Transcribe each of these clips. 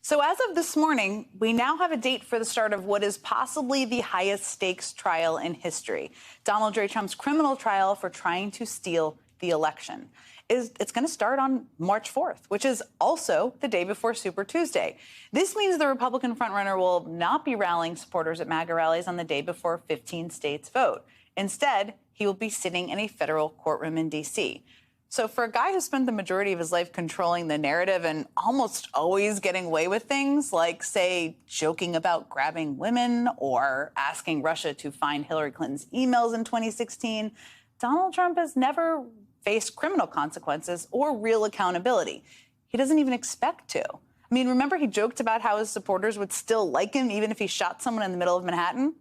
So as of this morning, we now have a date for the start of what is possibly the highest stakes trial in history. Donald J. Trump's criminal trial for trying to steal the election. It's going to start on March 4th, which is also the day before Super Tuesday. This means the Republican frontrunner will not be rallying supporters at MAGA rallies on the day before 15 states vote. Instead, he will be sitting in a federal courtroom in D.C. So for a guy who spent the majority of his life controlling the narrative and almost always getting away with things like, say, joking about grabbing women or asking Russia to find Hillary Clinton's emails in 2016, Donald Trump has never faced criminal consequences or real accountability. He doesn't even expect to. I mean, remember he joked about how his supporters would still like him even if he shot someone in the middle of Manhattan?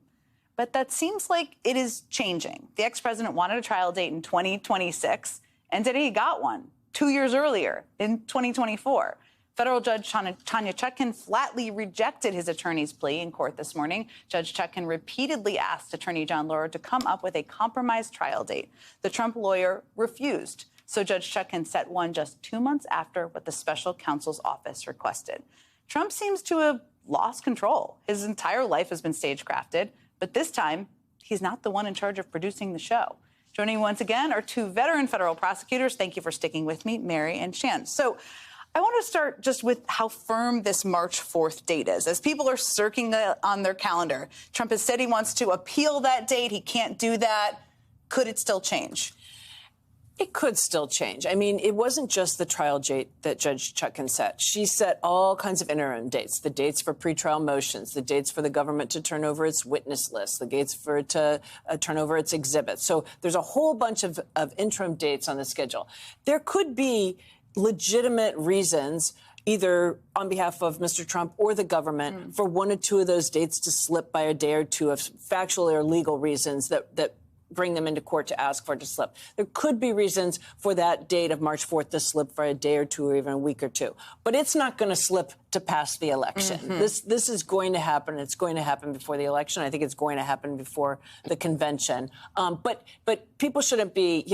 But that seems like it is changing. The ex-president wanted a trial date in 2026. And today he got one 2 years earlier in 2024. Federal Judge Tanya Chutkan flatly rejected his attorney's plea in court this morning. Judge Chutkan repeatedly asked Attorney John Laurer to come up with a compromised trial date. The Trump lawyer refused. So Judge Chutkan set one just 2 months after what the special counsel's office requested. Trump seems to have lost control. His entire life has been stagecrafted, but this time he's not the one in charge of producing the show. Joining me once again are two veteran federal prosecutors. Thank you for sticking with me, Mary and Shan. So I want to start just with how firm this March 4th date is. As people are circling on their calendar, Trump has said he wants to appeal that date. He can't do that. Could it still change? It could still change. I mean, it wasn't just the trial date that Judge Chutkan set. She set all kinds of interim dates, the dates for pretrial motions, the dates for the government to turn over its witness list, the dates for it to turn over its exhibits. So there's a whole bunch of interim dates on the schedule. There could be legitimate reasons, either on behalf of Mr. Trump or the government, for one or two of those dates to slip by a day or two of factual or legal reasons that bring them into court to ask for it to slip. There could be reasons for that date of March 4th to slip for a day or two or even a week or two. But it's not going to slip to pass the election. This is going to happen. It's going to happen before the election. I think it's going to happen before the convention. But people shouldn't be,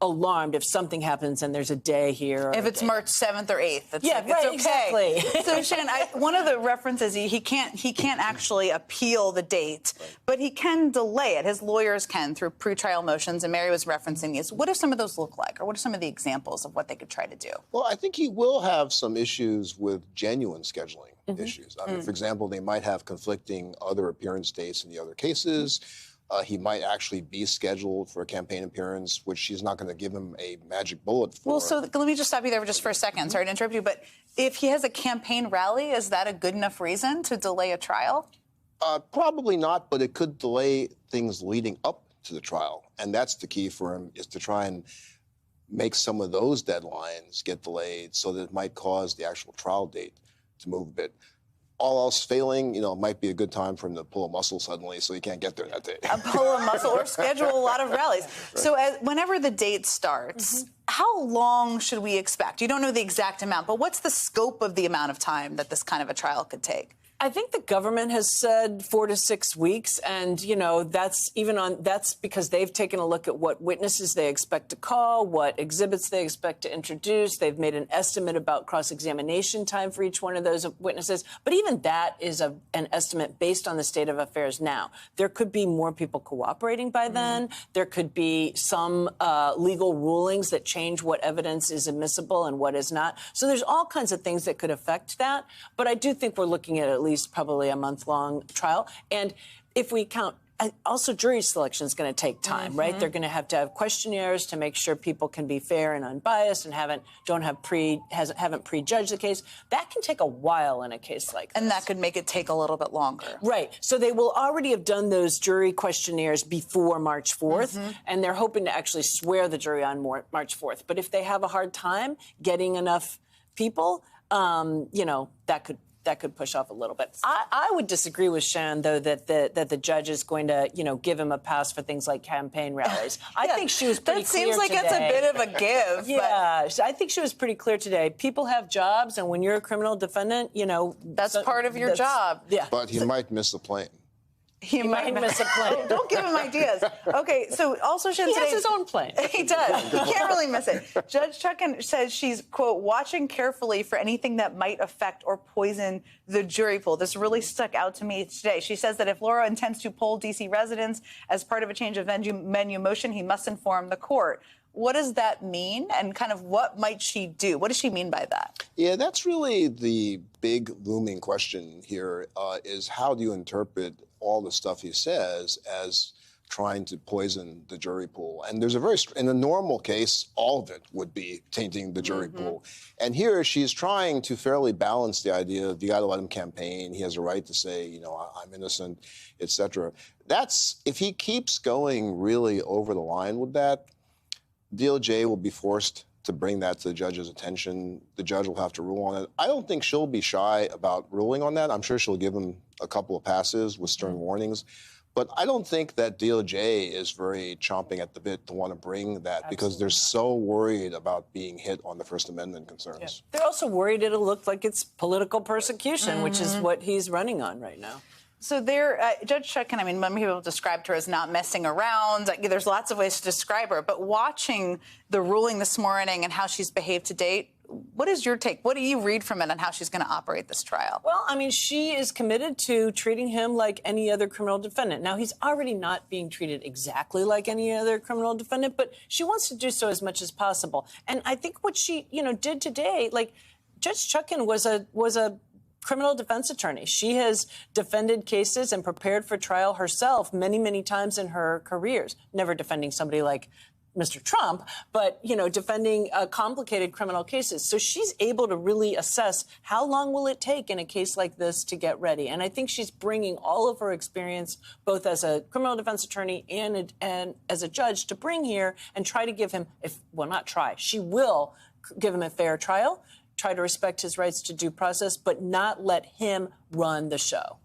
alarmed if something happens and there's a day here. If it's March 7th or 8th. It's right, okay. Exactly. So, Shannon, one of the references, he can't actually appeal the date, but he can delay it. His lawyers can through pretrial motions, and Mary was referencing these. What do some of those look like, or what are some of the examples of what they could try to do? Well, I think he will have some issues with genuine scheduling issues. I mean, for example, they might have conflicting other appearance dates in the other cases. He might actually be scheduled for a campaign appearance, which she's not going to give him a magic bullet for. Well, so let me just stop you there just for a second. Sorry to interrupt you, but if he has a campaign rally, is that a good enough reason to delay a trial? Probably not, but it could delay things leading up to the trial. And that's the key for him, is to try and make some of those deadlines get delayed so that it might cause the actual trial date to move a bit. All else failing, it might be a good time for him to pull a muscle suddenly so he can't get there that day. Pull a muscle or schedule a lot of rallies. Right. So whenever the date starts, how long should we expect? You don't know the exact amount, but what's the scope of the amount of time that this kind of a trial could take? I think the government has said 4 to 6 weeks, and that's because they've taken a look at what witnesses they expect to call, what exhibits they expect to introduce. They've made an estimate about cross-examination time for each one of those witnesses. But even that is an estimate based on the state of affairs now. There could be more people cooperating by then. There could be some legal rulings that change what evidence is admissible and what is not. So there's all kinds of things that could affect that. But I do think we're looking at least probably a month-long trial. And if we count, also jury selection is going to take time, right? They're going to have questionnaires to make sure people can be fair and unbiased and haven't prejudged the case. That can take a while in a case like this. And that could make it take a little bit longer. Right. So they will already have done those jury questionnaires before March 4th, and they're hoping to actually swear the jury on March 4th. But if they have a hard time getting enough people, that could push off a little bit. I would disagree with Shan, though, that the judge is going to, give him a pass for things like campaign rallies. I think she was pretty clear today. That seems like it's a bit of a give. Yeah, I think she was pretty clear today. People have jobs, and when you're a criminal defendant, that's part of your job. Yeah. But he might miss the plane. He might miss a plane. Don't give him ideas. Okay, so also He has his own plane. He does. He can't really miss it. Judge Chutkan says she's, quote, watching carefully for anything that might affect or poison the jury pool. This really stuck out to me today. She says that if Laura intends to poll D.C. residents as part of a change of venue motion, he must inform the court. What does that mean, and kind of what might she do? What does she mean by that? Yeah, that's really the big looming question here, is how do you interpret all the stuff he says as trying to poison the jury pool? And there's in a normal case, all of it would be tainting the jury pool. And here she's trying to fairly balance the idea of you got to let him campaign. He has a right to say, you know, I'm innocent, et cetera. If he keeps going really over the line with that, DOJ will be forced to bring that to the judge's attention. The judge will have to rule on it. I don't think she'll be shy about ruling on that. I'm sure she'll give him a couple of passes with stern warnings. But I don't think that DOJ is very chomping at the bit to want to bring that because they're so worried about being hit on the First Amendment concerns. Yeah. They're also worried it'll look like it's political persecution, which is what he's running on right now. So Judge Chutkan, I mean, many people described her as not messing around. There's lots of ways to describe her. But watching the ruling this morning and how she's behaved to date, what is your take? What do you read from it on how she's going to operate this trial? Well, I mean, she is committed to treating him like any other criminal defendant. Now, he's already not being treated exactly like any other criminal defendant, but she wants to do so as much as possible. And I think what she, did today, like Judge Chutkan was a criminal defense attorney. She has defended cases and prepared for trial herself many, many times in her careers, never defending somebody like Mr. Trump, but, defending complicated criminal cases. So she's able to really assess how long will it take in a case like this to get ready. And I think she's bringing all of her experience, both as a criminal defense attorney and as a judge, to bring here and try to give him, she will give him a fair trial, try to respect his rights to due process, but not let him run the show.